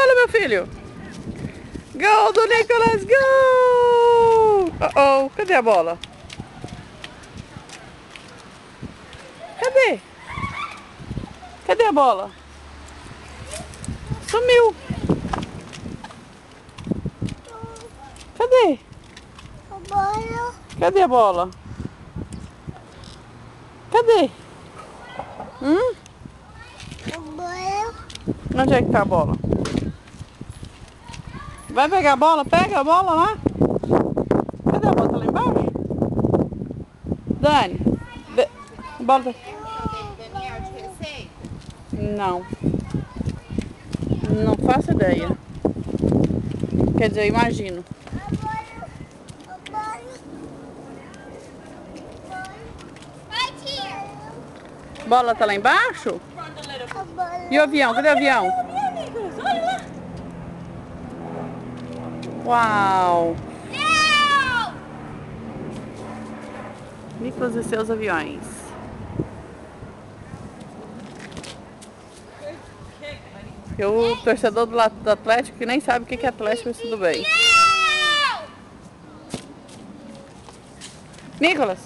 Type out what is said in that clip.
bola, meu filho. Gol do Nicolas, gol! Oh, cadê a bola? Cadê? Cadê a bola? Sumiu. Cadê? Cadê a bola? Cadê? Onde é que tá a bola? Vai pegar a bola? Pega a bola lá. Cadê a bola? Tá lá embaixo? Dani, a bola tá... Não. Não faço ideia. Quer dizer, imagino. A bola tá lá embaixo? E o avião? Cadê o avião? Uau! Nicolas e seus aviões. E o torcedor do Atlético que nem sabe o que é Atlético, mas tudo bem. Nicolas!